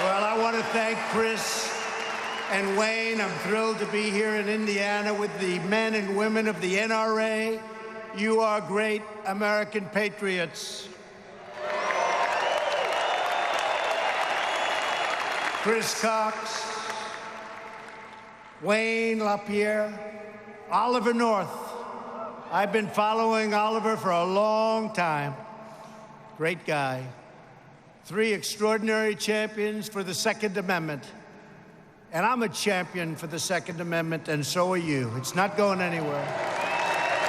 Well, I want to thank Chris and Wayne. I'm thrilled to be here in Indiana with the men and women of the NRA. You are great American patriots. Chris Cox, Wayne LaPierre, Oliver North. I've been following Oliver for a long time. Great guy. 3 extraordinary champions for the Second Amendment. And I'm a champion for the Second Amendment, and so are you. It's not going anywhere.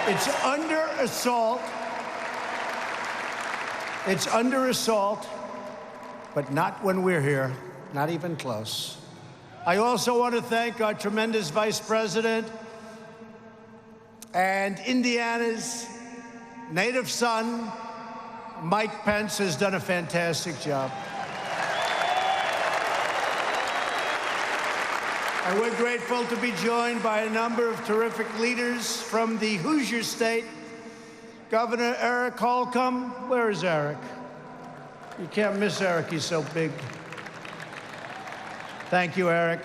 It's under assault. It's under assault, but not when we're here, not even close. I also want to thank our tremendous Vice President and Indiana's native son, Mike Pence, has done a fantastic job. And we're grateful to be joined by a number of terrific leaders from the Hoosier State. Governor Eric Holcomb. Where is Eric? You can't miss Eric, he's so big. Thank you, Eric.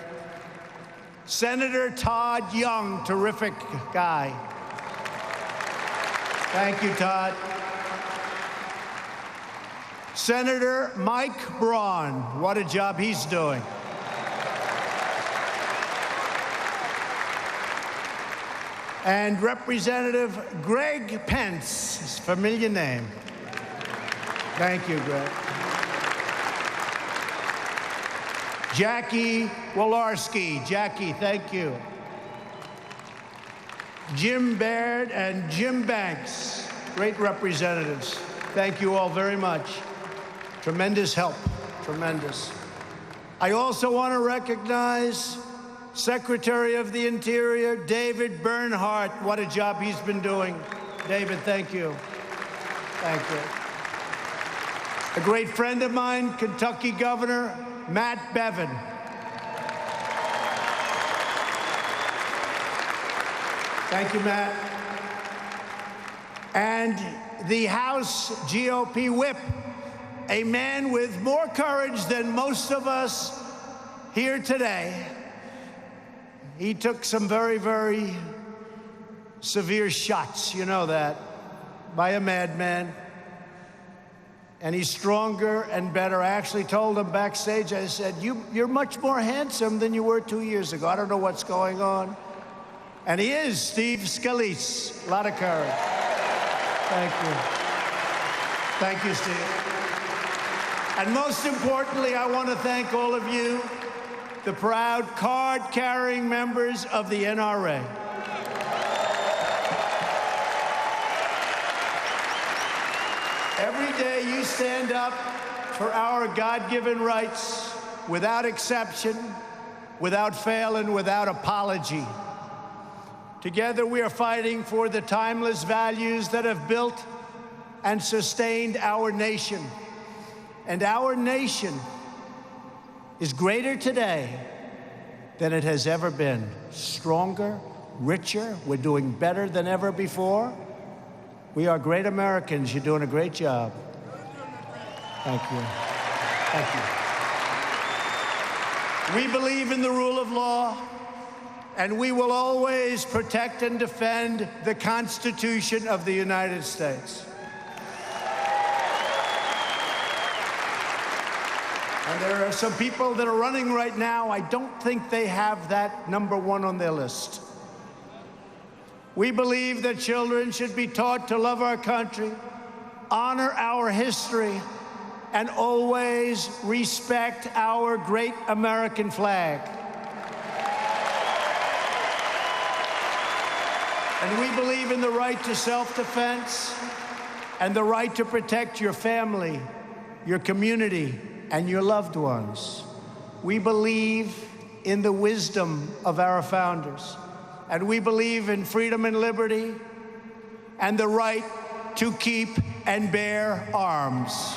Senator Todd Young, terrific guy. Thank you, Todd. Senator Mike Braun, what a job he's doing. And Representative Greg Pence, his familiar name. Thank you, Greg. Jackie Walorski. Jackie, thank you. Jim Baird and Jim Banks, great representatives. Thank you all very much. Tremendous help, tremendous. I also want to recognize Secretary of the Interior, David Bernhardt. What a job he's been doing. David, thank you. Thank you. A great friend of mine, Kentucky Governor Matt Bevin. Thank you, Matt. And the House GOP whip, a man with more courage than most of us here today. He took some very, very severe shots, you know that, by a madman. And he's stronger and better. I actually told him backstage, I said, you're much more handsome than you were 2 years ago. I don't know what's going on. And he is, Steve Scalise. A lot of courage. Thank you. Thank you, Steve. And most importantly, I want to thank all of you, the proud card-carrying members of the NRA. Every day you stand up for our God-given rights without exception, without fail, and without apology. Together we are fighting for the timeless values that have built and sustained our nation. And our nation is greater today than it has ever been. Stronger, richer, we're doing better than ever before. We are great Americans. You're doing a great job. Thank you. Thank you. We believe in the rule of law, and we will always protect and defend the Constitution of the United States. And there are some people that are running right now. I don't think they have that #1 on their list. We believe that children should be taught to love our country, honor our history, and always respect our great American flag. And we believe in the right to self-defense and the right to protect your family, your community, and your loved ones. We believe in the wisdom of our founders. And we believe in freedom and liberty and the right to keep and bear arms.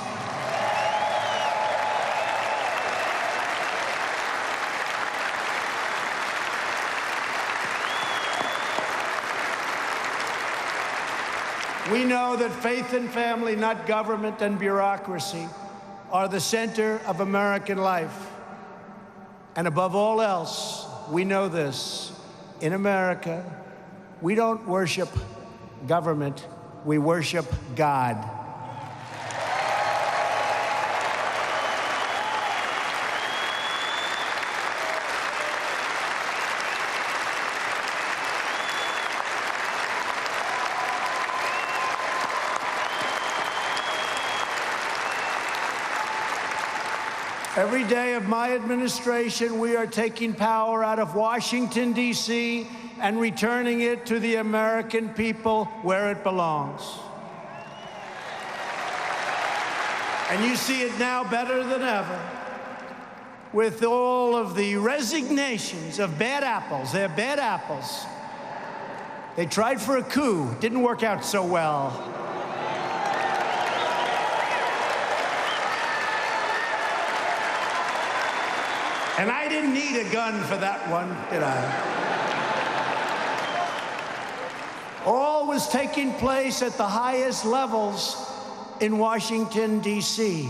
We know that faith and family, not government and bureaucracy, are the center of American life. And above all else, we know this. In America, we don't worship government, we worship God. Every day of my administration, we are taking power out of Washington, D.C., and returning it to the American people where it belongs. And you see it now better than ever with all of the resignations of bad apples. They're bad apples. They tried for a coup. Didn't work out so well. And I didn't need a gun for that one, did I? All was taking place at the highest levels in Washington, D.C.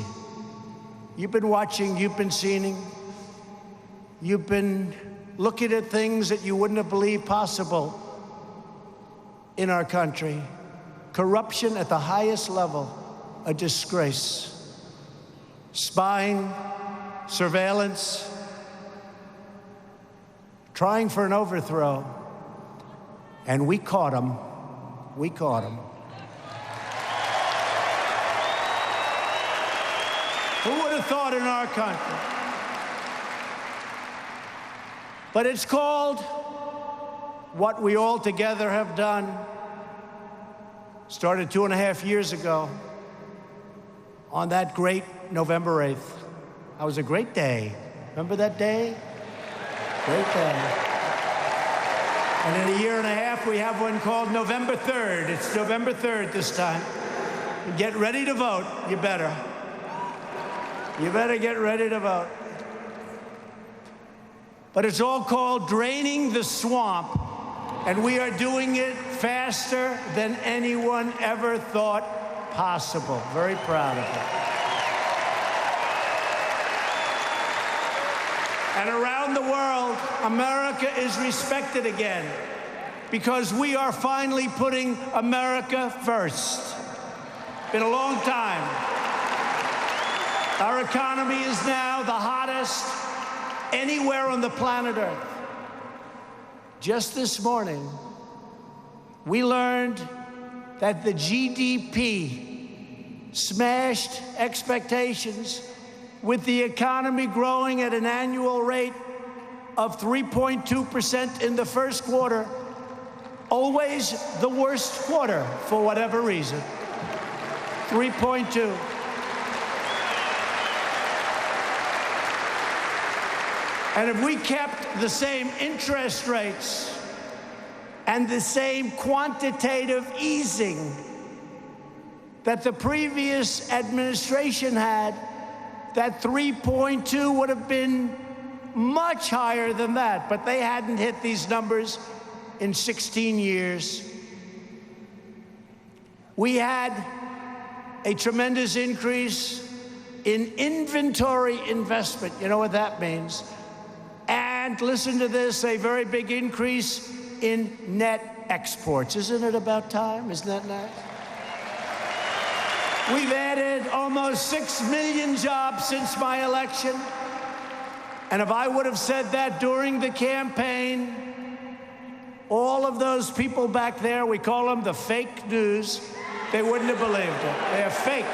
You've been watching, you've been seeing, you've been looking at things that you wouldn't have believed possible in our country. Corruption at the highest level, a disgrace. Spying, surveillance, trying for an overthrow, and we caught him. We caught him. Who would have thought in our country? But it's called what we all together have done. Started 2.5 years ago on that great November 8th. That was a great day. Remember that day? Great day. And in a year and a half, we have one called November 3rd. It's November 3rd this time. Get ready to vote. You better. You better get ready to vote. But it's all called draining the swamp, and we are doing it faster than anyone ever thought possible. Very proud of it. And around the world, America is respected again because we are finally putting America first. Been a long time. Our economy is now the hottest anywhere on the planet Earth. Just this morning, we learned that the GDP smashed expectations with the economy growing at an annual rate of 3.2% in the first quarter, always the worst quarter for whatever reason. 3.2. And if we kept the same interest rates and the same quantitative easing that the previous administration had, that 3.2 would have been much higher than that, but they hadn't hit these numbers in 16 years. We had a tremendous increase in inventory investment. You know what that means? And listen to this, a very big increase in net exports. Isn't it about time? Isn't that nice? We've added almost 6 million jobs since my election. And if I would have said that during the campaign, all of those people back there, we call them the fake news, they wouldn't have believed it. They're fake.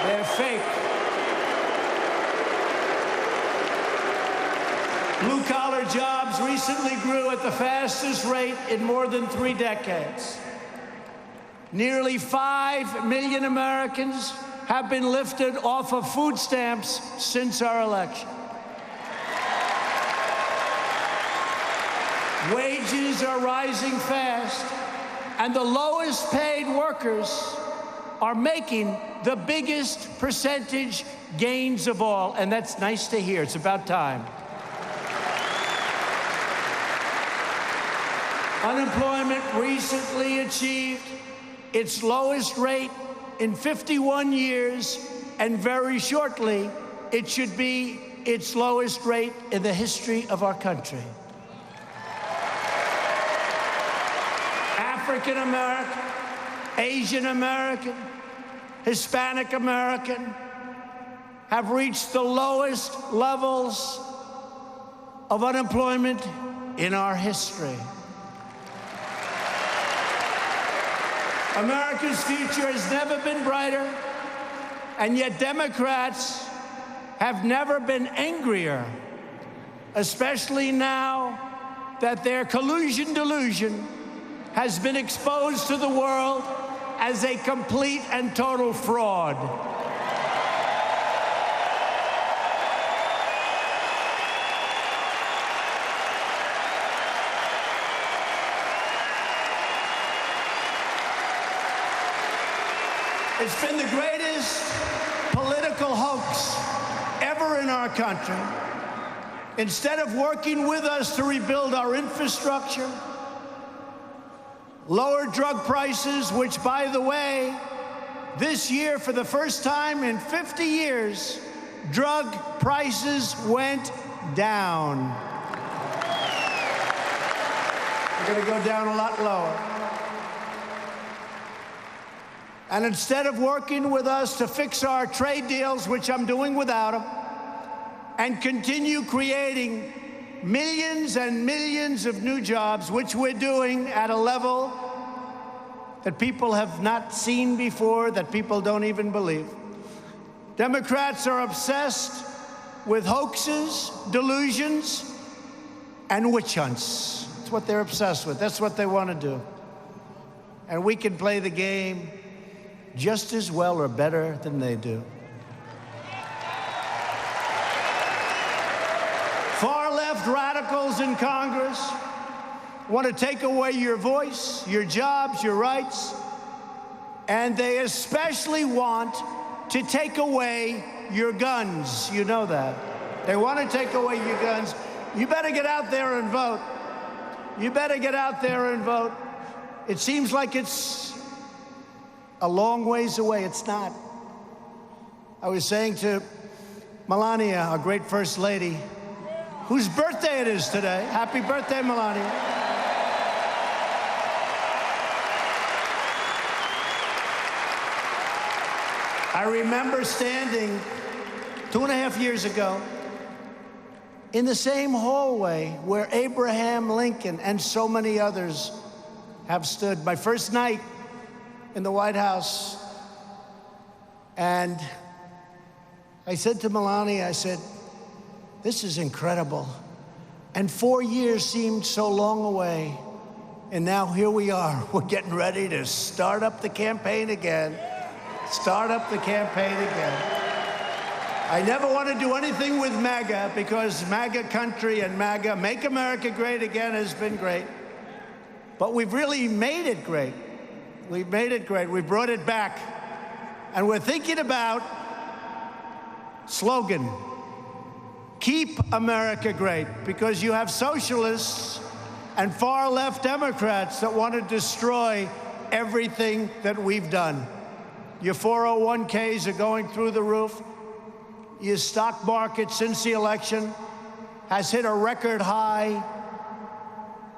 They're fake. Blue-collar jobs recently grew at the fastest rate in more than 3 decades. Nearly 5 million Americans have been lifted off of food stamps since our election. Wages are rising fast, and the lowest paid workers are making the biggest percentage gains of all, and that's nice to hear. It's about time. Unemployment recently achieved its lowest rate in 51 years, and very shortly, it should be its lowest rate in the history of our country. African American, Asian American, Hispanic American have reached the lowest levels of unemployment in our history. America's future has never been brighter, and yet Democrats have never been angrier, especially now that their collusion delusion has been exposed to the world as a complete and total fraud. It's been the greatest political hoax ever in our country. Instead of working with us to rebuild our infrastructure, lower drug prices, which, by the way, this year, for the first time in 50 years, drug prices went down. They're going to go down a lot lower. And instead of working with us to fix our trade deals, which I'm doing without them, and continue creating millions and millions of new jobs, which we're doing at a level that people have not seen before, that people don't even believe. Democrats are obsessed with hoaxes, delusions, and witch hunts. That's what they're obsessed with. That's what they want to do. And we can play the game just as well or better than they do. Far-left radicals in Congress want to take away your voice, your jobs, your rights, and they especially want to take away your guns. You know that. They want to take away your guns. You better get out there and vote. You better get out there and vote. It seems like it's a long ways away. It's not. I was saying to Melania, our great First Lady, whose birthday it is today. Happy birthday, Melania. I remember standing 2.5 years ago in the same hallway where Abraham Lincoln and so many others have stood. My first night in the White House. And I said to Melania, I said, this is incredible. And 4 years seemed so long away. And now here we are. We're getting ready to start up the campaign again. Start up the campaign again. I never want to do anything with MAGA because MAGA country and MAGA, Make America Great Again, has been great. But we've really made it great. We've made it great. We brought it back. And we're thinking about slogan, Keep America Great, because you have socialists and far-left Democrats that want to destroy everything that we've done. Your 401ks are going through the roof. Your stock market since the election has hit a record high.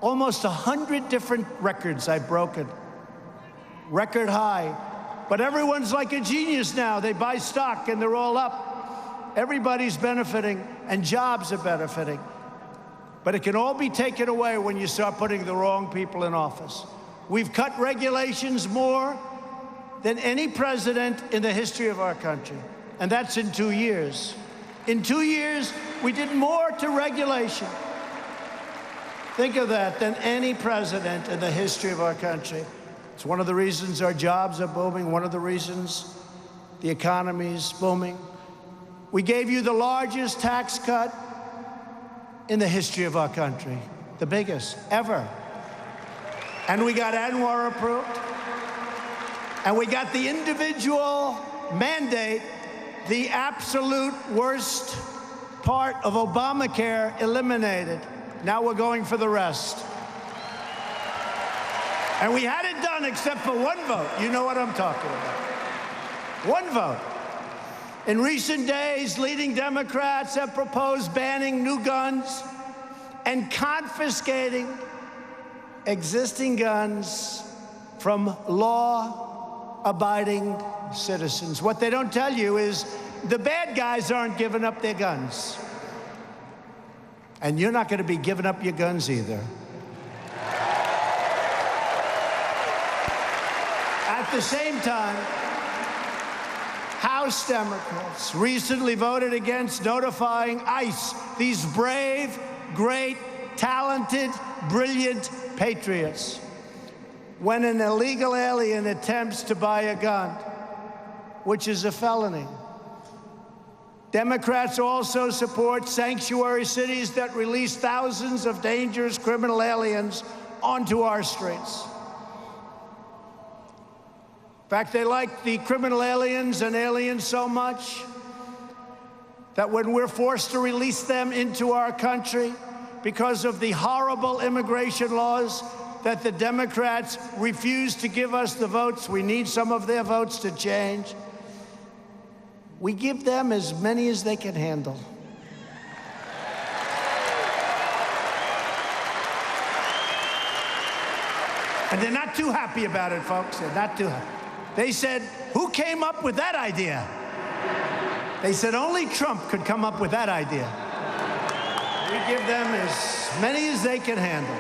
Almost 100 different records I've broken. Record high. But everyone's like a genius now. They buy stock and they're all up. Everybody's benefiting and jobs are benefiting. But it can all be taken away when you start putting the wrong people in office. We've cut regulations more than any president in the history of our country. And that's in 2 years. In 2 years, we did more to regulation. Think of that, than any president in the history of our country. It's one of the reasons our jobs are booming, one of the reasons the economy's booming. We gave you the largest tax cut in the history of our country, the biggest ever. And we got ANWR approved. And we got the individual mandate, the absolute worst part of Obamacare, eliminated. Now we're going for the rest. And we had it done except for one vote. You know what I'm talking about. One vote. In recent days, leading Democrats have proposed banning new guns and confiscating existing guns from law-abiding citizens. What they don't tell you is the bad guys aren't giving up their guns. And you're not going to be giving up your guns either. At the same time, House Democrats recently voted against notifying ICE, these brave, great, talented, brilliant patriots, when an illegal alien attempts to buy a gun, which is a felony. Democrats also support sanctuary cities that release thousands of dangerous criminal aliens onto our streets. In fact, they like the criminal aliens and aliens so much that when we're forced to release them into our country because of the horrible immigration laws that the Democrats refuse to give us the votes, we need some of their votes to change, we give them as many as they can handle. And they're not too happy about it, folks. They're not too happy. They said, who came up with that idea? They said only Trump could come up with that idea. We give them as many as they can handle.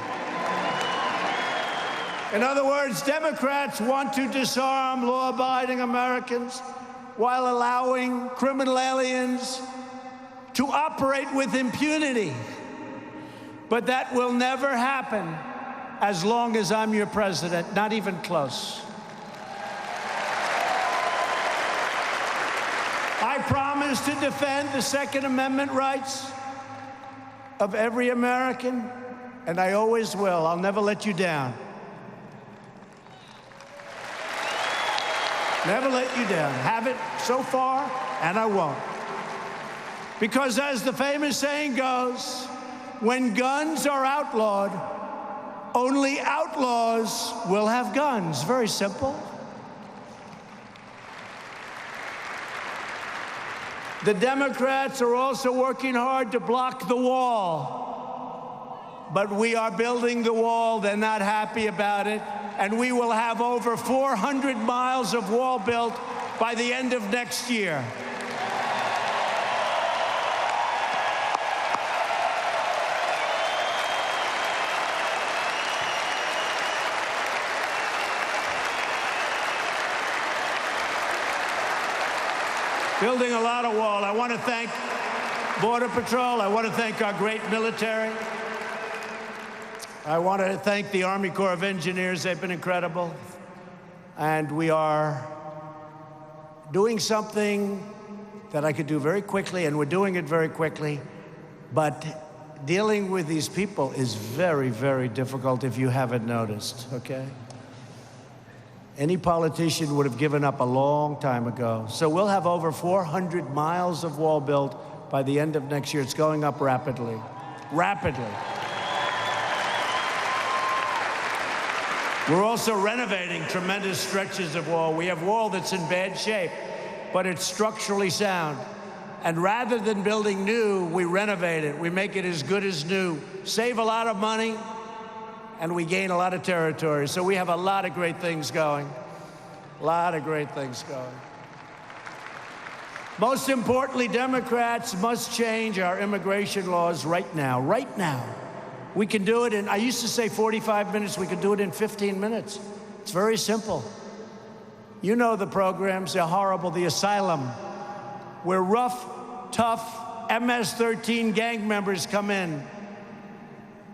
In other words, Democrats want to disarm law-abiding Americans while allowing criminal aliens to operate with impunity. But that will never happen as long as I'm your president, not even close. I promise to defend the Second Amendment rights of every American, and I always will. I'll never let you down. Never let you down. Haven't so far, and I won't. Because as the famous saying goes, when guns are outlawed, only outlaws will have guns. Very simple. The Democrats are also working hard to block the wall. But we are building the wall. They're not happy about it. And we will have over 400 miles of wall built by the end of next year. Building a lot of wall. I want to thank Border Patrol. I want to thank our great military. I want to thank the Army Corps of Engineers. They've been incredible. And we are doing something that I could do very quickly, and we're doing it very quickly. But dealing with these people is very, very difficult if you haven't noticed, okay? Any politician would have given up a long time ago. So we'll have over 400 miles of wall built by the end of next year. It's going up rapidly. Rapidly. We're also renovating tremendous stretches of wall. We have wall that's in bad shape, but it's structurally sound. And rather than building new, we renovate it. We make it as good as new, save a lot of money, and we gain a lot of territory. So we have a lot of great things going. A lot of great things going. Most importantly, Democrats must change our immigration laws right now. Right now. We can do it in, I used to say 45 minutes. We can do it in 15 minutes. It's very simple. You know the programs. They're horrible. The asylum, where rough, tough MS-13 gang members come in.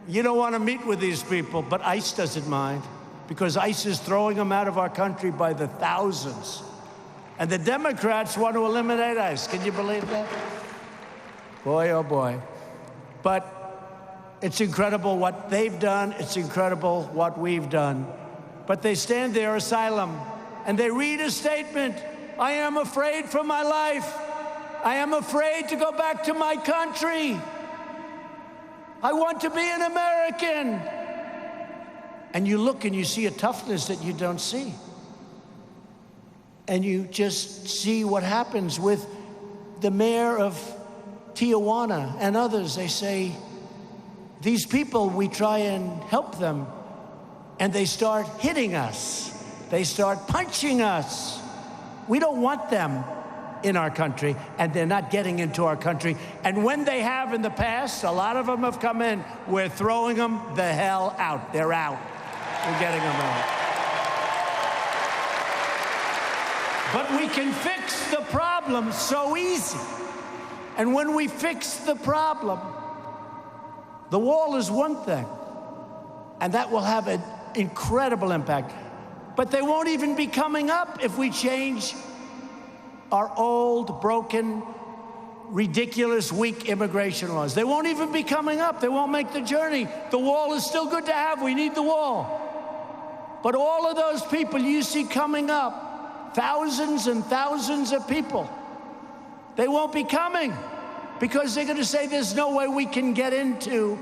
You don't want to meet with these people, but ICE doesn't mind, because ICE is throwing them out of our country by the thousands. And the Democrats want to eliminate ICE. Can you believe that? Boy, oh boy. But it's incredible what they've done. It's incredible what we've done. But they stand there, asylum, and they read a statement. I am afraid for my life. I am afraid to go back to my country. I want to be an American. And you look and you see a toughness that you don't see. And you just see what happens with the mayor of Tijuana and others. They say, these people, we try and help them, and they start hitting us. They start punching us. We don't want them in our country, and they're not getting into our country. And when they have in the past, a lot of them have come in, we're throwing them the hell out. They're out. We're getting them out. But we can fix the problem so easy. And when we fix the problem, the wall is one thing, and that will have an incredible impact. But they won't even be coming up if we change our old, broken, ridiculous, weak immigration laws. They won't even be coming up. They won't make the journey. The wall is still good to have. We need the wall. But all of those people you see coming up, thousands and thousands of people, they won't be coming because they're going to say there's no way we can get into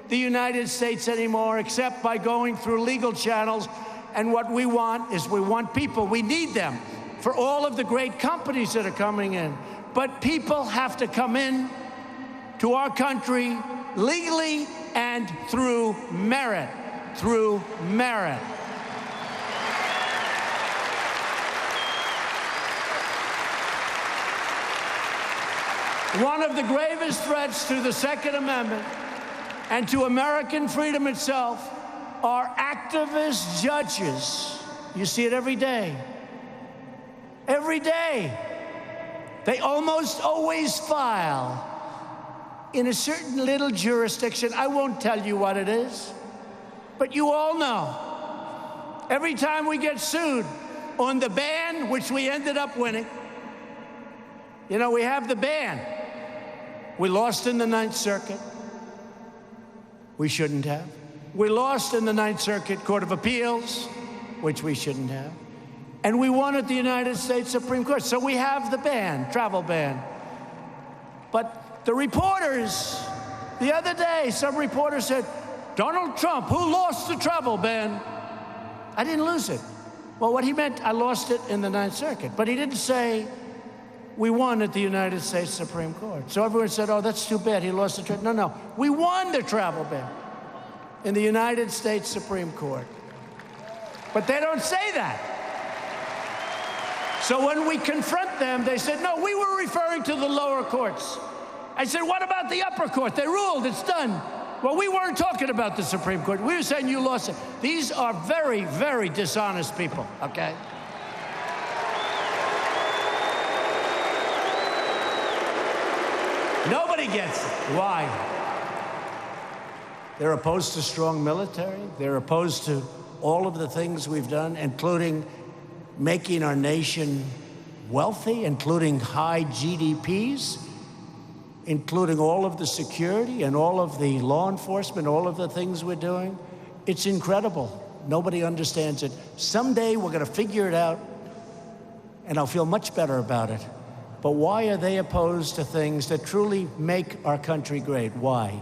the United States anymore except by going through legal channels. And what we want is we want people. We need them for all of the great companies that are coming in. But people have to come in to our country legally and through merit. Through merit. One of the gravest threats to the Second Amendment and to American freedom itself are activist judges. You see it every day. Every day. They almost always file in a certain little jurisdiction. I won't tell you what it is, but you all know. Every time we get sued on the ban, which we ended up winning, you know, we have the ban. We lost in the Ninth Circuit. We shouldn't have. We lost in the Ninth Circuit Court of Appeals, which we shouldn't have. And we won at the United States Supreme Court. So we have the ban, travel ban. But the reporters, the other day, some reporter said, Donald Trump, who lost the travel ban? I didn't lose it. Well, what he meant, I lost it in the Ninth Circuit. But he didn't say we won at the United States Supreme Court. So everyone said, oh, that's too bad, he lost the travel. No, we won the travel ban in the United States Supreme Court. But they don't say that. So when we confront them, they said, no, we were referring to the lower courts. I said, what about the upper court? They ruled, it's done. Well, we weren't talking about the Supreme Court. We were saying you lost it. These are very, very dishonest people, okay? Nobody gets it. Why? They're opposed to strong military. They're opposed to all of the things we've done, including making our nation wealthy, including high GDPs, including all of the security and all of the law enforcement, all of the things we're doing. It's incredible. Nobody understands it. Someday we're going to figure it out, and I'll feel much better about it. But why are they opposed to things that truly make our country great? Why?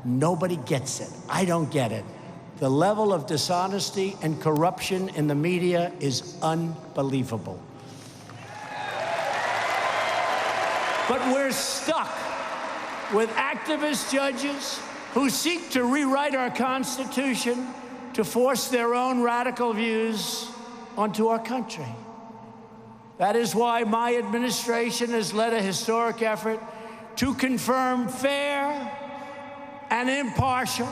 Nobody gets it. I don't get it. The level of dishonesty and corruption in the media is unbelievable. But we're stuck with activist judges who seek to rewrite our Constitution to force their own radical views onto our country. That is why my administration has led a historic effort to confirm fair and impartial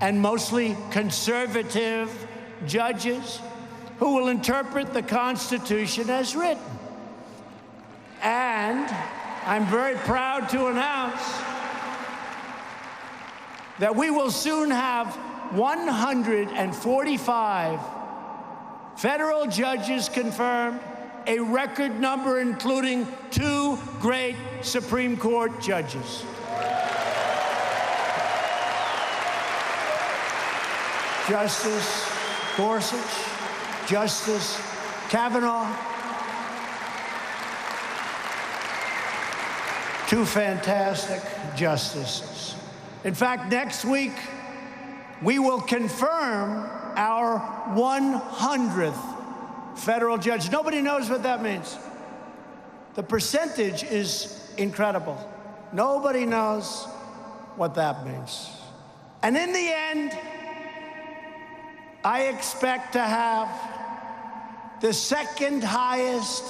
and mostly conservative judges who will interpret the Constitution as written. And I'm very proud to announce that we will soon have 145 federal judges confirmed, a record number including 2 great Supreme Court judges. Justice Gorsuch, Justice Kavanaugh, 2 fantastic justices. In fact, next week, we will confirm our 100th federal judge. Nobody knows what that means. The percentage is incredible. Nobody knows what that means. And in the end, I expect to have the second highest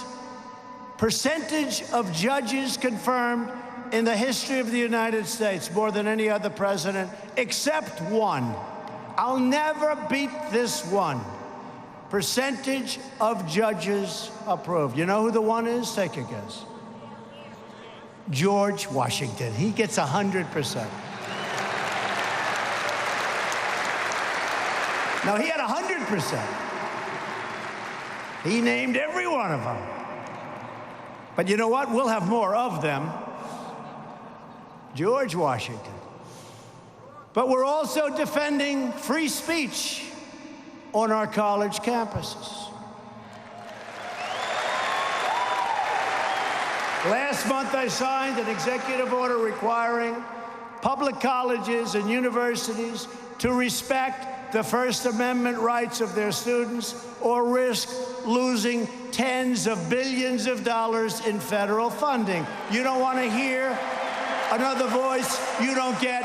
percentage of judges confirmed in the history of the United States, more than any other president, except one. I'll never beat this one. Percentage of judges approved. You know who the one is? Take a guess. George Washington. He gets 100%. Now, he had 100%. He named every one of them. But you know what? We'll have more of them. George Washington. But we're also defending free speech on our college campuses. Last month, I signed an executive order requiring public colleges and universities to respect the First Amendment rights of their students or risk losing tens of billions of dollars in federal funding. You don't want to hear another voice. You don't get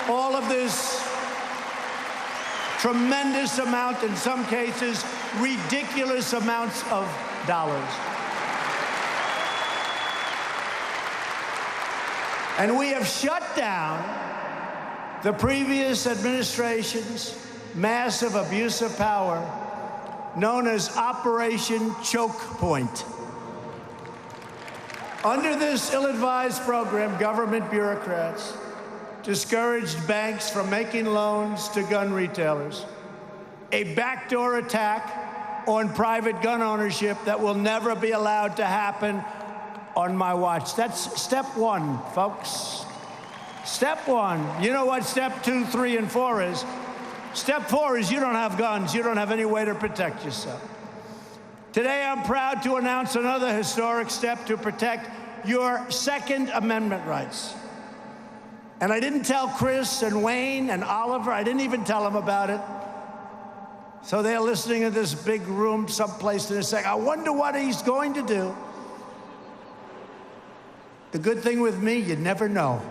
all of this tremendous amount, in some cases, ridiculous amounts of dollars. And we have shut down the previous administration's massive abuse of power, known as Operation Choke Point. Under this ill-advised program, government bureaucrats discouraged banks from making loans to gun retailers, a backdoor attack on private gun ownership that will never be allowed to happen on my watch. That's step one, folks. Step one. You know what step 2, 3, and 4 is? Step 4 is you don't have guns. You don't have any way to protect yourself. Today, I'm proud to announce another historic step to protect your Second Amendment rights. And I didn't tell Chris and Wayne and Oliver, I didn't even tell them about it. So they're listening in this big room someplace and they're saying, I wonder what he's going to do. The good thing with me, you never know.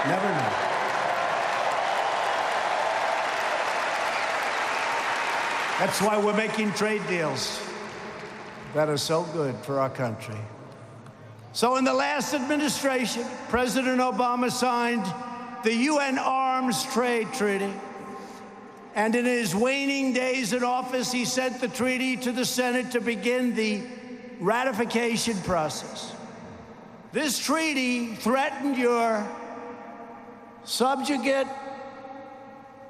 Never know. That's why we're making trade deals that are so good for our country. So in the last administration, President Obama signed the UN Arms Trade Treaty. And in his waning days in office, he sent the treaty to the Senate to begin the ratification process. This treaty threatened your subjugate,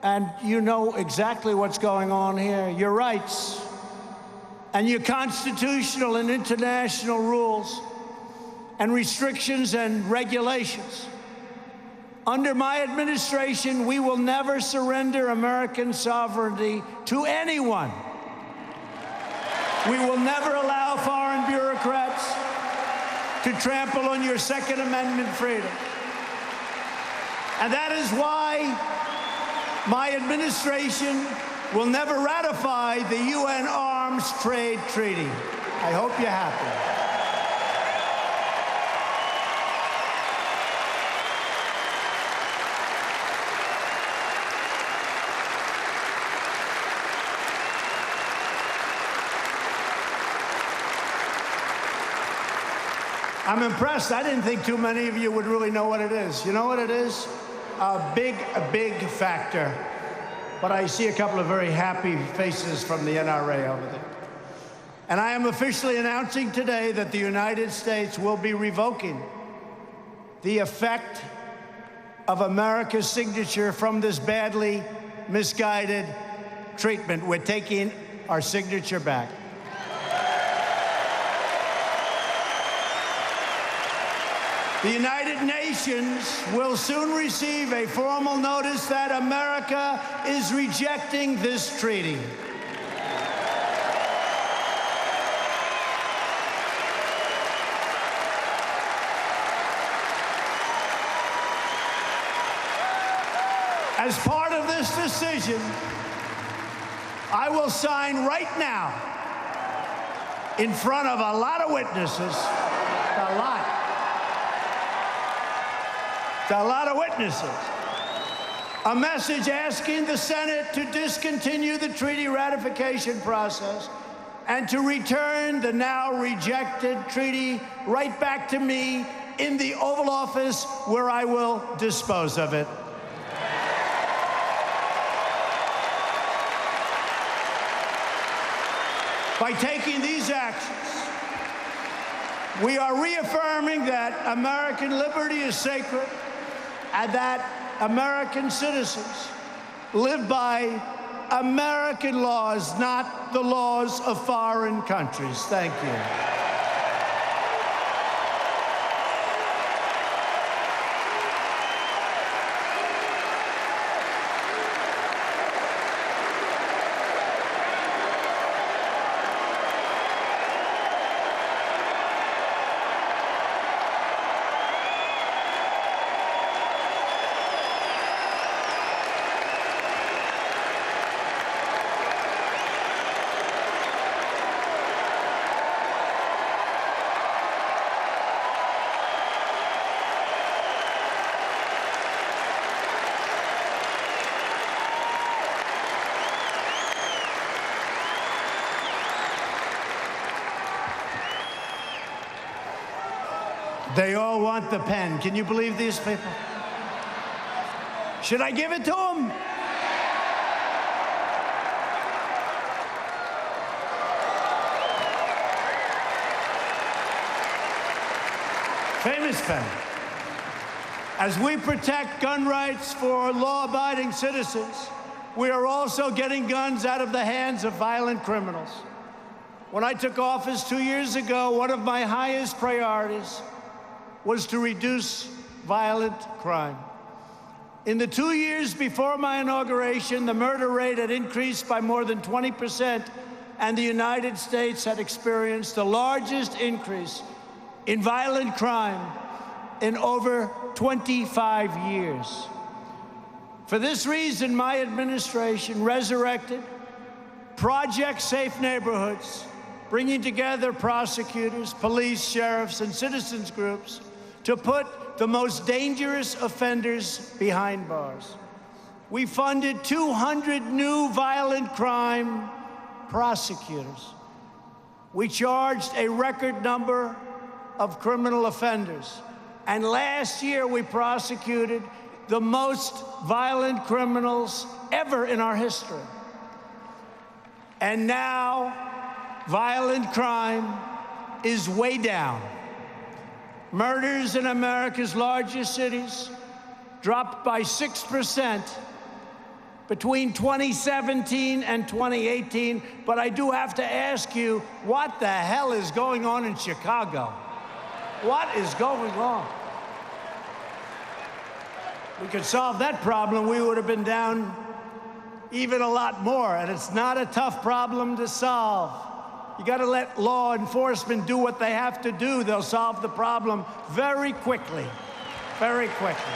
and you know exactly what's going on here, your rights and your constitutional and international rules and restrictions and regulations. Under my administration, we will never surrender American sovereignty to anyone. We will never allow foreign bureaucrats to trample on your Second Amendment freedom. And that is why my administration will never ratify the UN Arms Trade Treaty. I hope you're happy. I'm impressed. I didn't think too many of you would really know what it is. You know what it is? A big factor. But I see a couple of very happy faces from the NRA over there. And I am officially announcing today that the United States will be revoking the effect of America's signature from this badly misguided treatment. We're taking our signature back. The United Nations will soon receive a formal notice that America is rejecting this treaty. As part of this decision, I will sign right now in front of a lot of witnesses, a lot of witnesses, a message asking the Senate to discontinue the treaty ratification process and to return the now rejected treaty right back to me in the Oval Office, where I will dispose of it. By taking these actions, we are reaffirming that American liberty is sacred and that American citizens live by American laws, not the laws of foreign countries. Thank you. They all want the pen. Can you believe these people? Should I give it to them? Famous pen. As we protect gun rights for law-abiding citizens, we are also getting guns out of the hands of violent criminals. When I took office 2 years ago, one of my highest priorities was to reduce violent crime. In the 2 years before my inauguration, the murder rate had increased by more than 20%, and the United States had experienced the largest increase in violent crime in over 25 years. For this reason, my administration resurrected Project Safe Neighborhoods, bringing together prosecutors, police, sheriffs, and citizens groups to put the most dangerous offenders behind bars. We funded 200 new violent crime prosecutors. We charged a record number of criminal offenders. And last year, we prosecuted the most violent criminals ever in our history. And now, violent crime is way down. Murders in America's largest cities dropped by 6% between 2017 and 2018. But I do have to ask you, what the hell is going on in Chicago? What is going on? We could solve that problem, we would have been down even a lot more. And it's not a tough problem to solve. You got to let law enforcement do what they have to do. They'll solve the problem very quickly, very quickly.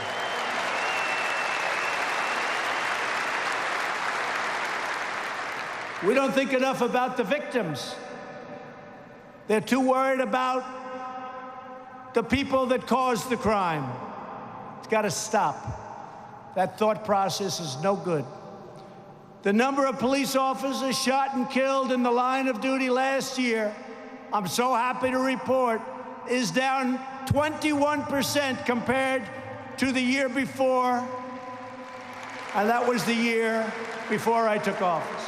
We don't think enough about the victims. They're too worried about the people that caused the crime. It's got to stop. That thought process is no good. The number of police officers shot and killed in the line of duty last year, I'm so happy to report, is down 21% compared to the year before, and that was the year before I took office.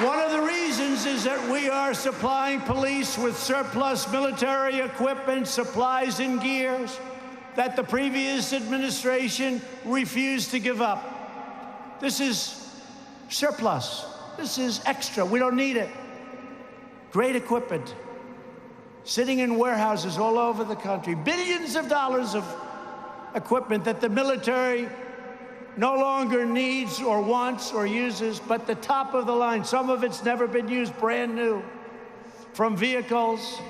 One of the reasons is that we are supplying police with surplus military equipment, supplies, and gears that the previous administration refused to give up. This is surplus. This is extra. We don't need it. Great equipment sitting in warehouses all over the country. Billions of dollars of equipment that the military no longer needs or wants or uses, but the top of the line. Some of it's never been used, brand new. From vehicles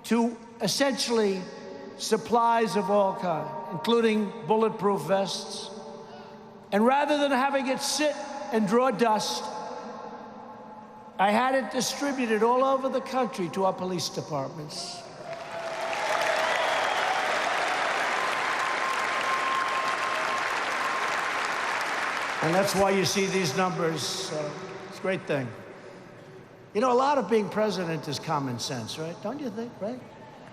to essentially supplies of all kinds, including bulletproof vests. And rather than having it sit and draw dust, I had it distributed all over the country to our police departments. And that's why you see these numbers. It's a great thing. You know, a lot of being president is common sense, right? Don't you think, right?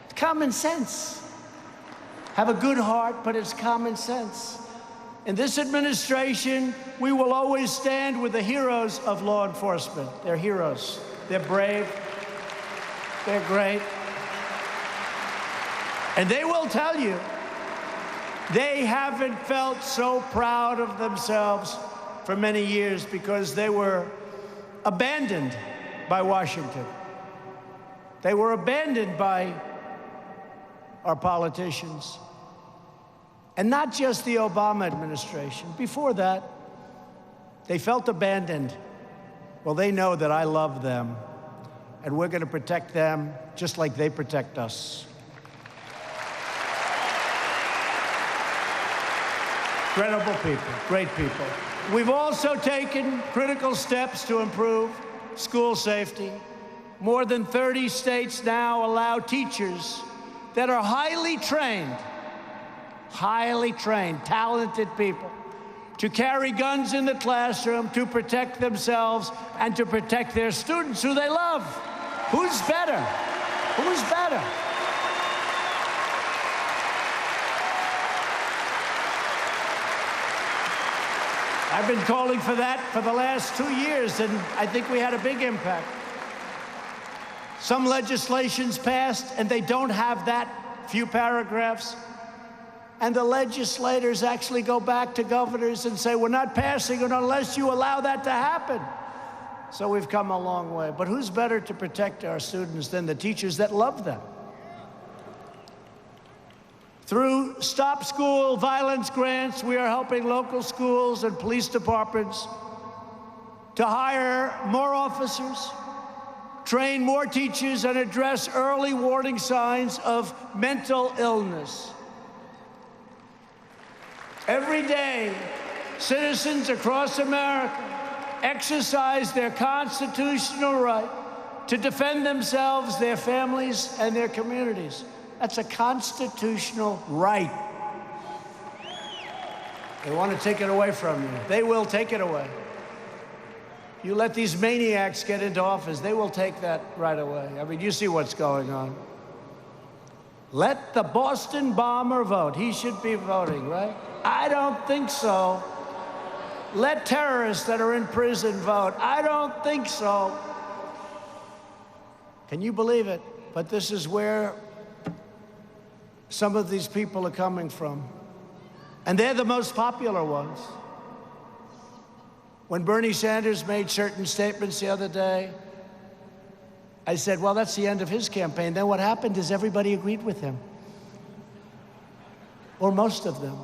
It's common sense. Have a good heart, but it's common sense. In this administration, we will always stand with the heroes of law enforcement. They're heroes. They're brave. They're great. And they will tell you, they haven't felt so proud of themselves for many years because they were abandoned by Washington. They were abandoned by our politicians. And not just the Obama administration. Before that, they felt abandoned. Well, they know that I love them, and we're going to protect them just like they protect us. Incredible people, great people. We've also taken critical steps to improve school safety. More than 30 states now allow teachers that are highly trained, talented people, to carry guns in the classroom to protect themselves and to protect their students who they love. Who's better? Who's better? I've been calling for that for the last 2 years, and I think we had a big impact. Some legislation's passed, and they don't have that few paragraphs. And the legislators actually go back to governors and say, we're not passing it unless you allow that to happen. So we've come a long way. But who's better to protect our students than the teachers that love them? Through Stop School Violence grants, we are helping local schools and police departments to hire more officers, train more teachers, and address early warning signs of mental illness. Every day, citizens across America exercise their constitutional right to defend themselves, their families, and their communities. That's a constitutional right. They want to take it away from you. They will take it away. You let these maniacs get into office, they will take that right away. I mean, you see what's going on. Let the Boston bomber vote. He should be voting, right? I don't think so. Let terrorists that are in prison vote. I don't think so. Can you believe it? But this is where some of these people are coming from. And they're the most popular ones. When Bernie Sanders made certain statements the other day, I said, well, that's the end of his campaign. Then what happened is everybody agreed with him. Or most of them.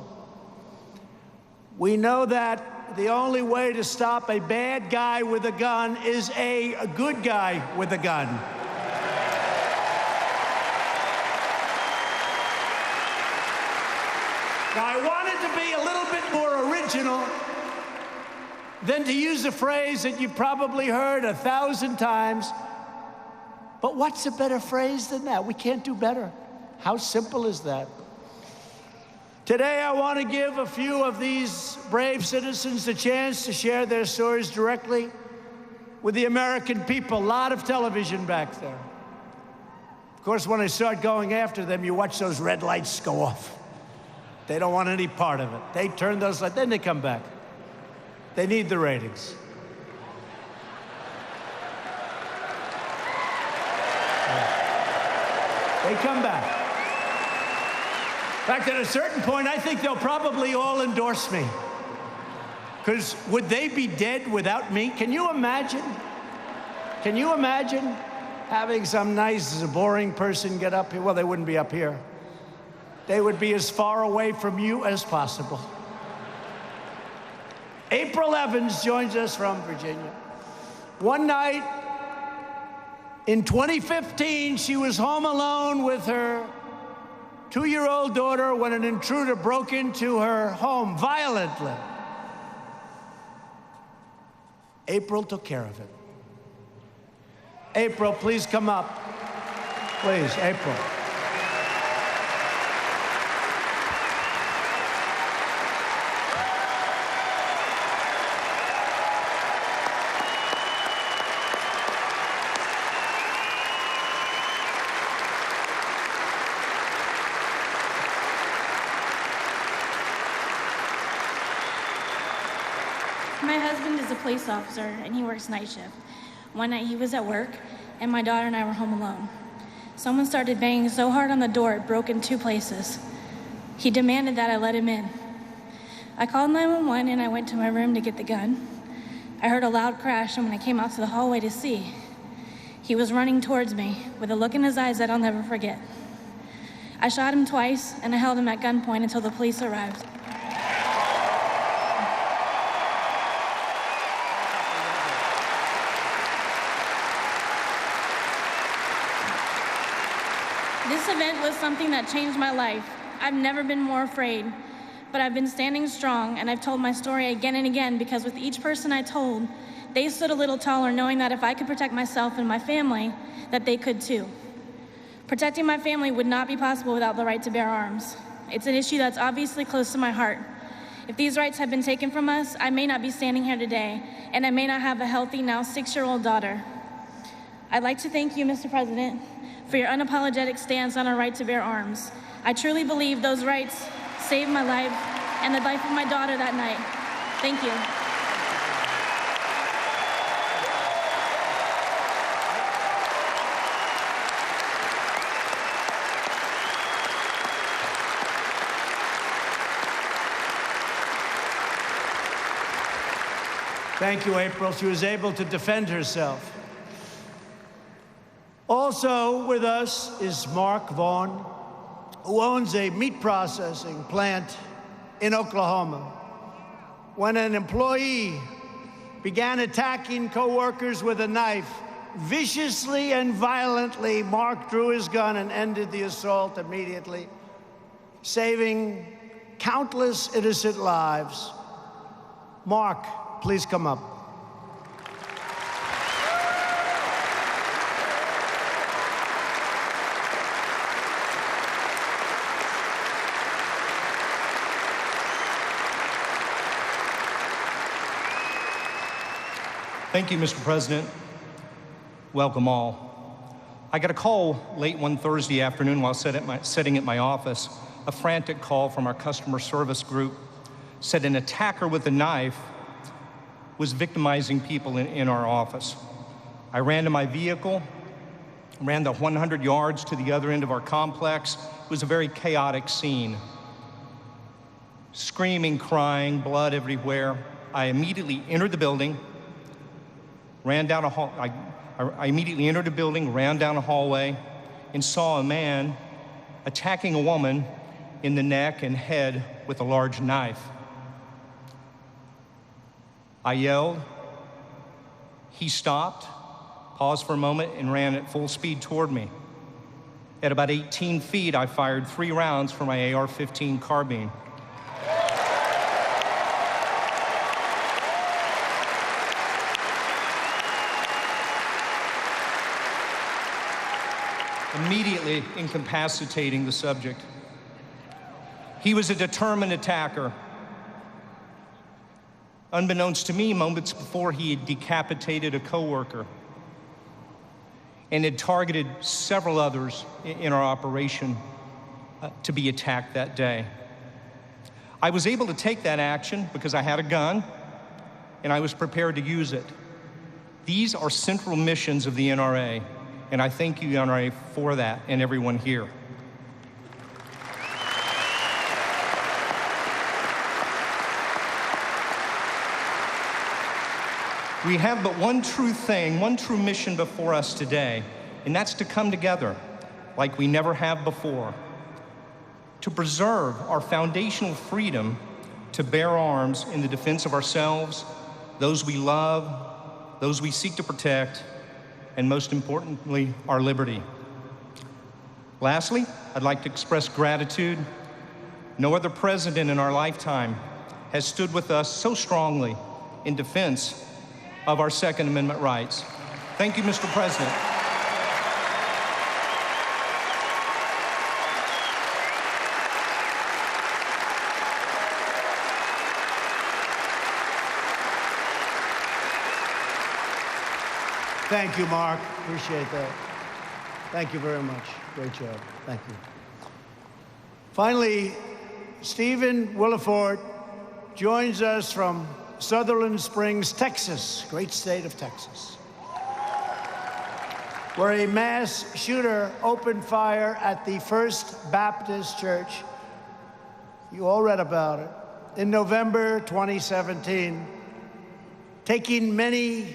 We know that the only way to stop a bad guy with a gun is a good guy with a gun. Now, I wanted to be a little bit more original than to use a phrase that you've probably heard 1,000 times. But what's a better phrase than that? We can't do better. How simple is that? Today, I want to give a few of these brave citizens the chance to share their stories directly with the American people. A lot of television back there. Of course, when I start going after them, you watch those red lights go off. They don't want any part of it. They turn those lights, then they come back. They need the ratings. They come back. In fact, at a certain point, I think they'll probably all endorse me. Because would they be dead without me? Can you imagine? Can you imagine having some nice, boring person get up here? Well, they wouldn't be up here. They would be as far away from you as possible. April Evans joins us from Virginia. One night in 2015, she was home alone with her 2-year-old daughter when an intruder broke into her home violently. April took care of it. April, please come up. Please, April. My husband is a police officer, and he works night shift. One night he was at work, and my daughter and I were home alone. Someone started banging so hard on the door it broke in 2 places. He demanded that I let him in. I called 911 and I went to my room to get the gun. I heard a loud crash, and when I came out to the hallway to see, he was running towards me with a look in his eyes that I'll never forget. I shot him twice, and I held him at gunpoint until the police arrived. This event was something that changed my life. I've never been more afraid, but I've been standing strong, and I've told my story again and again because with each person I told, they stood a little taller knowing that if I could protect myself and my family, that they could too. Protecting my family would not be possible without the right to bear arms. It's an issue that's obviously close to my heart. If these rights had been taken from us, I may not be standing here today, and I may not have a healthy, now 6-year-old daughter. I'd like to thank you, Mr. President, for your unapologetic stance on our right to bear arms. I truly believe those rights saved my life and the life of my daughter that night. Thank you. Thank you, April. She was able to defend herself. Also with us is Mark Vaughn, who owns a meat processing plant in Oklahoma. When an employee began attacking coworkers with a knife, viciously and violently, Mark drew his gun and ended the assault immediately, saving countless innocent lives. Mark, please come up. Thank you, Mr. President. Welcome all. I got a call late one Thursday afternoon while sitting at my office. A frantic call from our customer service group said an attacker with a knife was victimizing people in our office. I ran to my vehicle, ran the 100 yards to the other end of our complex. It was a very chaotic scene. Screaming, crying, blood everywhere. I immediately entered the building, ran down a hall. I immediately entered the building, ran down a hallway, and saw a man attacking a woman in the neck and head with a large knife. I yelled. He stopped, paused for a moment, and ran at full speed toward me. At about 18 feet, I fired 3 rounds from my AR-15 carbine. Immediately incapacitating the subject. He was a determined attacker. Unbeknownst to me, moments before, he had decapitated a coworker and had targeted several others in our operation to be attacked that day. I was able to take that action because I had a gun and I was prepared to use it. These are central missions of the NRA, and I thank you, NRA, for that, and everyone here. We have but one true thing, one true mission before us today, and that's to come together like we never have before, to preserve our foundational freedom to bear arms in the defense of ourselves, those we love, those we seek to protect, and most importantly, our liberty. Lastly, I'd like to express gratitude. No other president in our lifetime has stood with us so strongly in defense of our Second Amendment rights. Thank Thank you, Mr. President. Thank you, Mark. Appreciate that. Thank you very much. Great job. Thank you. Finally, Stephen Williford joins us from Sutherland Springs, Texas, great state of Texas, where a mass shooter opened fire at the First Baptist Church. You all read about it. In November 2017, taking many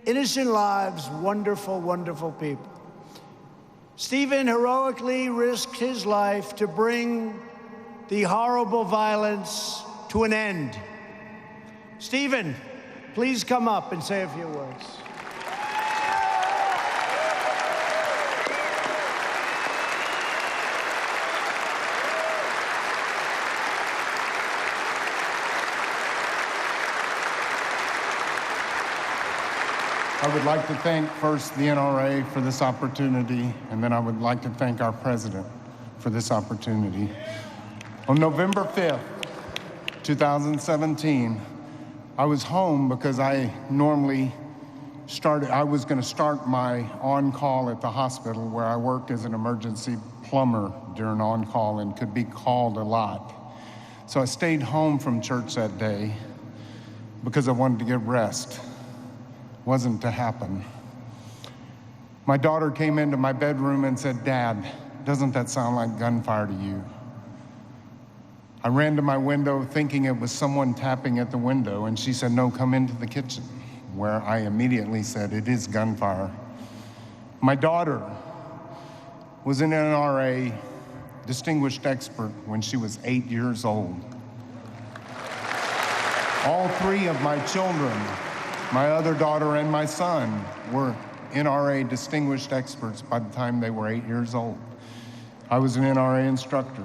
innocent lives, wonderful, wonderful people. Stephen heroically risked his life to bring the horrible violence to an end. Stephen, please come up and say a few words. I would like to thank first the NRA for this opportunity, and then I would like to thank our president for this opportunity. On November 5th, 2017, I was home because I was going to start my on-call at the hospital where I worked as an emergency plumber during on-call and could be called a lot. So I stayed home from church that day because I wanted to get rest. Wasn't to happen. My daughter came into my bedroom and said, "Dad, doesn't that sound like gunfire to you?" I ran to my window thinking it was someone tapping at the window, and she said, "No, come into the kitchen," where I immediately said, "It is gunfire." My daughter was an NRA distinguished expert when she was 8 years old. All three of my children, my other daughter and my son, were NRA distinguished experts by the time they were 8 years old. I was an NRA instructor.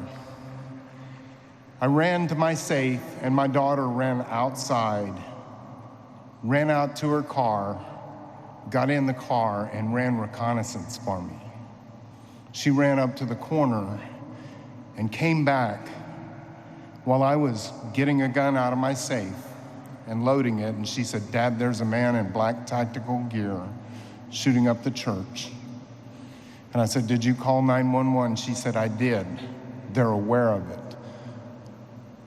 I ran to my safe, and my daughter ran outside, ran out to her car, got in the car, and ran reconnaissance for me. She ran up to the corner and came back while I was getting a gun out of my safe and loading it, and she said, "Dad, there's a man in black tactical gear shooting up the church." And I said, "Did you call 911? She said, "I did. They're aware of it."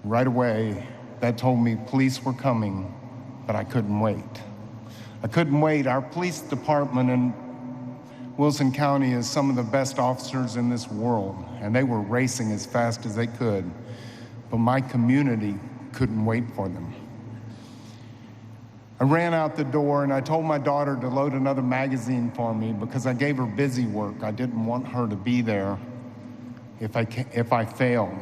Right away, that told me police were coming, but I couldn't wait. I couldn't wait. Our police department in Wilson County is some of the best officers in this world, and they were racing as fast as they could, but my community couldn't wait for them. I ran out the door and I told my daughter to load another magazine for me because I gave her busy work. I didn't want her to be there if I failed,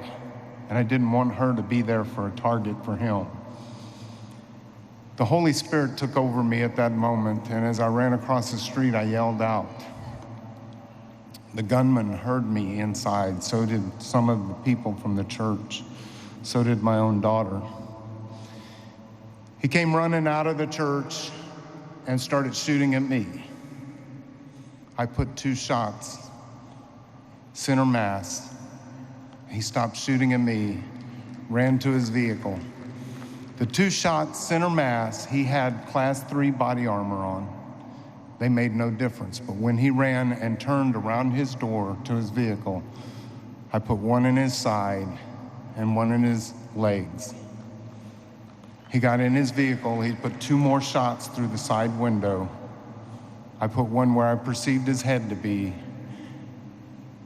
and I didn't want her to be there for a target for him. The Holy Spirit took over me at that moment, and as I ran across the street, I yelled out. The gunman heard me inside, so did some of the people from the church, so did my own daughter. He came running out of the church and started shooting at me. I put 2 shots, center mass. He stopped shooting at me, ran to his vehicle. The 2 shots, center mass, he had class 3 body armor on. They made no difference, but when he ran and turned around his door to his vehicle, I put 1 in his side and 1 in his legs. He got in his vehicle, he put 2 more shots through the side window. I put 1 where I perceived his head to be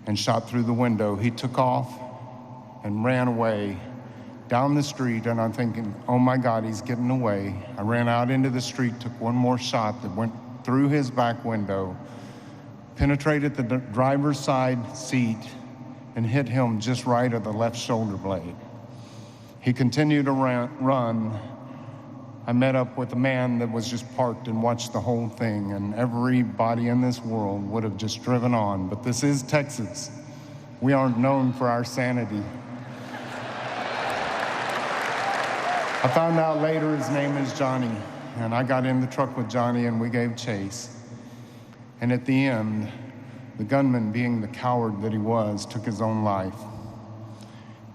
and shot through the window. He took off and ran away down the street, and I'm thinking, oh my God, he's getting away. I ran out into the street, took 1 more shot that went through his back window, penetrated the driver's side seat, and hit him just right of the left shoulder blade. He continued to run. I met up with a man that was just parked and watched the whole thing, and everybody in this world would have just driven on, but this is Texas. We aren't known for our sanity. I found out later his name is Johnny. and I got in the truck with Johnny and we gave chase. And at the end, the gunman, being the coward that he was, took his own life.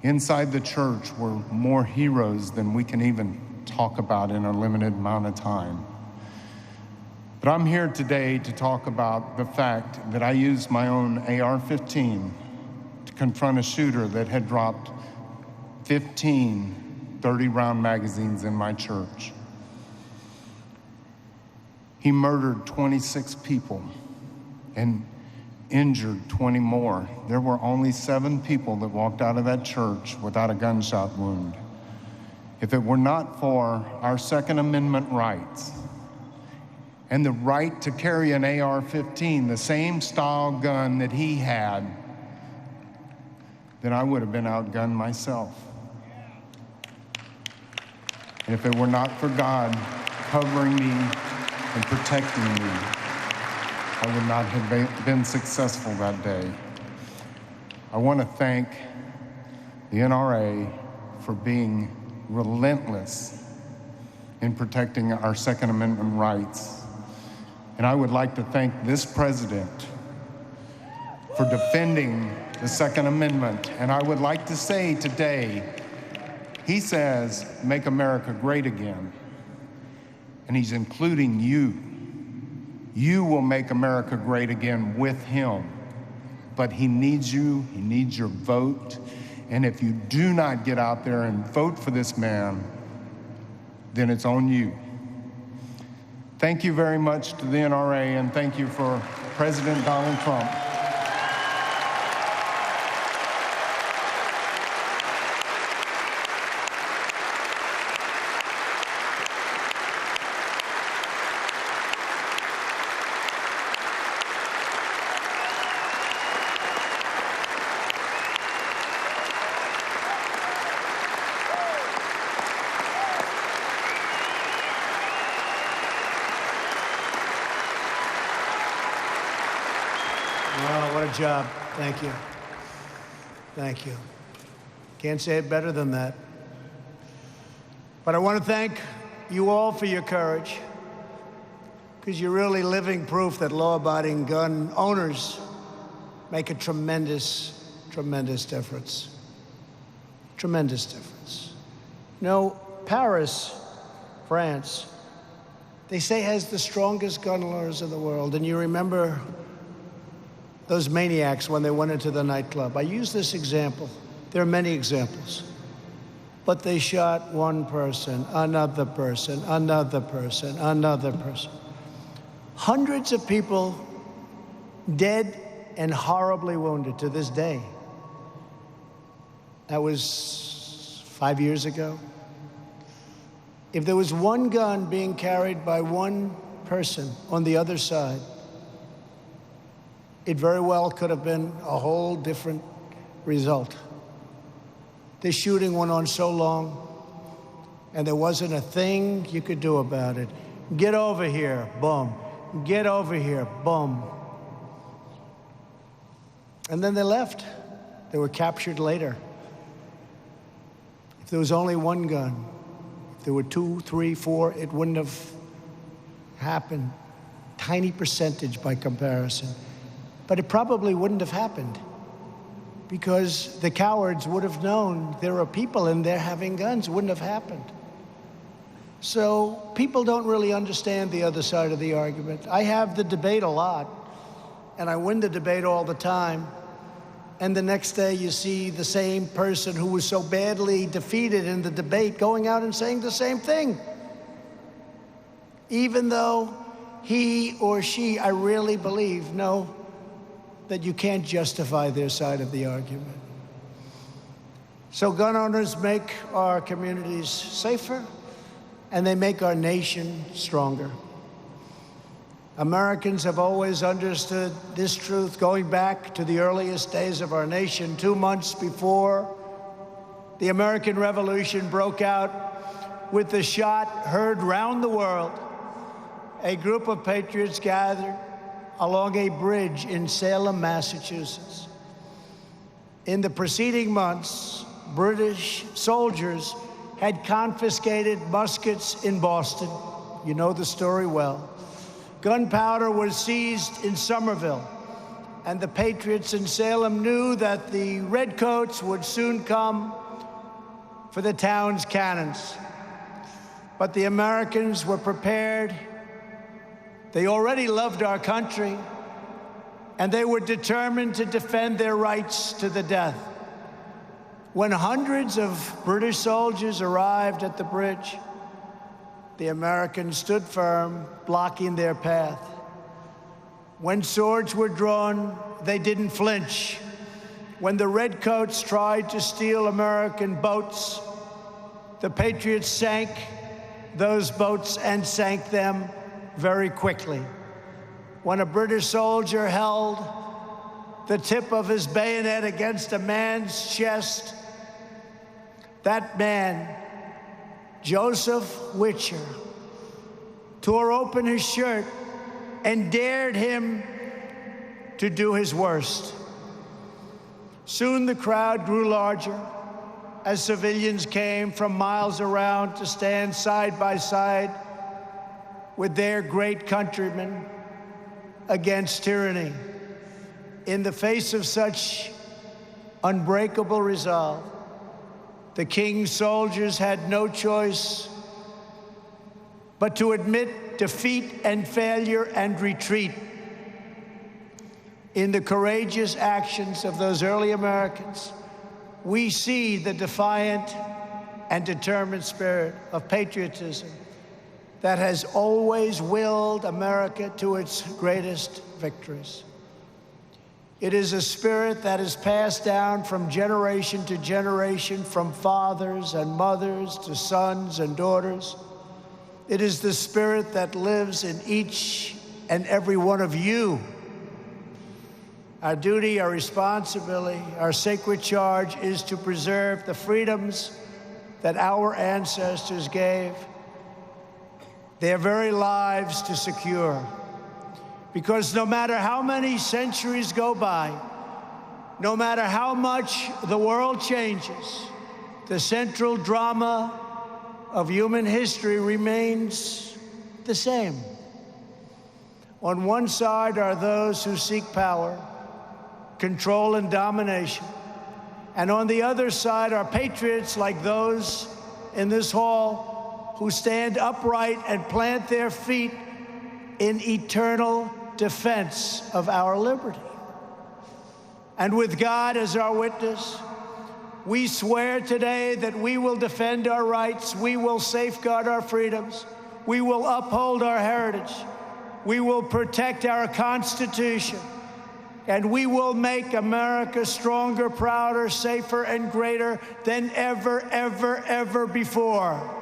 Inside the church were more heroes than we can even talk about in a limited amount of time. But I'm here today to talk about the fact that I used my own AR-15 to confront a shooter that had dropped 15 30-round magazines in my church. He murdered 26 people and injured 20 more. There were only 7 people that walked out of that church without a gunshot wound. If it were not for our Second Amendment rights and the right to carry an AR-15, the same style gun that he had, then I would have been outgunned myself. And if it were not for God covering me and protecting me, I would not have been successful that day. I want to thank the NRA for being relentless in protecting our Second Amendment rights. And I would like to thank this president for defending the Second Amendment. And I would like to say today, he says, make America great again. And he's including you. You will make America great again with him. But he needs you, he needs your vote. And if you do not get out there and vote for this man, then it's on you. Thank you very much to the NRA, and thank you for President Donald Trump. Oh, what a job. Thank you. Thank you. Can't say it better than that. But I want to thank you all for your courage, because you're really living proof that law-abiding gun owners make a tremendous, tremendous difference. Tremendous difference. You know, Paris, France, they say has the strongest gun laws in the world. And you remember those maniacs when they went into the nightclub. I use this example. There are many examples. But they shot one person, another person, another person, another person. Hundreds of people dead and horribly wounded to this day. That was 5 years ago. If there was one gun being carried by one person on the other side, it very well could have been a whole different result. This shooting went on so long, and there wasn't a thing you could do about it. Get over here, boom. Get over here, boom. And then they left. They were captured later. If there was only one gun, if there were 2, 3, 4, it wouldn't have happened. Tiny percentage by comparison. But it probably wouldn't have happened, because the cowards would have known there are people in there having guns. It wouldn't have happened. So people don't really understand the other side of the argument. I have the debate a lot, and I win the debate all the time. And the next day you see the same person who was so badly defeated in the debate going out and saying the same thing. Even though he or she, I really believe, know that you can't justify their side of the argument. So gun owners make our communities safer, and they make our nation stronger. Americans have always understood this truth going back to the earliest days of our nation. 2 months before the American Revolution broke out, with the shot heard round the world, a group of patriots gathered along a bridge in Salem, Massachusetts. In the preceding months, British soldiers had confiscated muskets in Boston, You know the story well. Gunpowder was seized in Somerville, and the patriots in Salem knew that the redcoats would soon come for the town's cannons. But the Americans were prepared. They already loved our country, and they were determined to defend their rights to the death. When hundreds of British soldiers arrived at the bridge, the Americans stood firm, blocking their path. When swords were drawn, they didn't flinch. When the redcoats tried to steal American boats, the patriots sank those boats and sank them very quickly. When a British soldier held the tip of his bayonet against a man's chest, that man, Joseph Witcher, tore open his shirt and dared him to do his worst. Soon the crowd grew larger as civilians came from miles around to stand side by side with their great countrymen against tyranny. In the face of such unbreakable resolve, the king's soldiers had no choice but to admit defeat and failure and retreat. In the courageous actions of those early Americans, we see the defiant and determined spirit of patriotism that has always willed America to its greatest victories. It is a spirit that is passed down from generation to generation, from fathers and mothers to sons and daughters. It is the spirit that lives in each and every one of you. Our duty, our responsibility, our sacred charge is to preserve the freedoms that our ancestors gave their very lives to secure. Because no matter how many centuries go by, no matter how much the world changes, the central drama of human history remains the same. On one side are those who seek power, control, and domination. And on the other side are patriots like those in this hall who stand upright and plant their feet in eternal defense of our liberty. And with God as our witness, we swear today that we will defend our rights, we will safeguard our freedoms, we will uphold our heritage, we will protect our Constitution, and we will make America stronger, prouder, safer, and greater than ever, ever, ever before.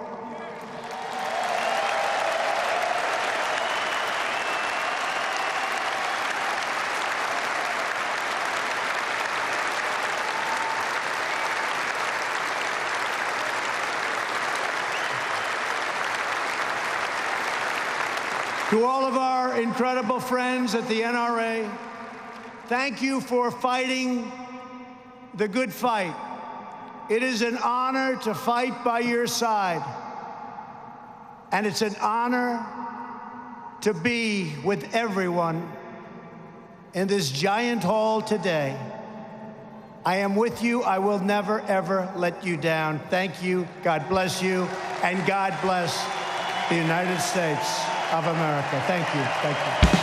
To all of our incredible friends at the NRA, thank you for fighting the good fight. It is an honor to fight by your side, and it's an honor to be with everyone in this giant hall today. I am with you. I will never, ever let you down. Thank you. God bless you, and God bless the United States of America. Thank you. Thank you.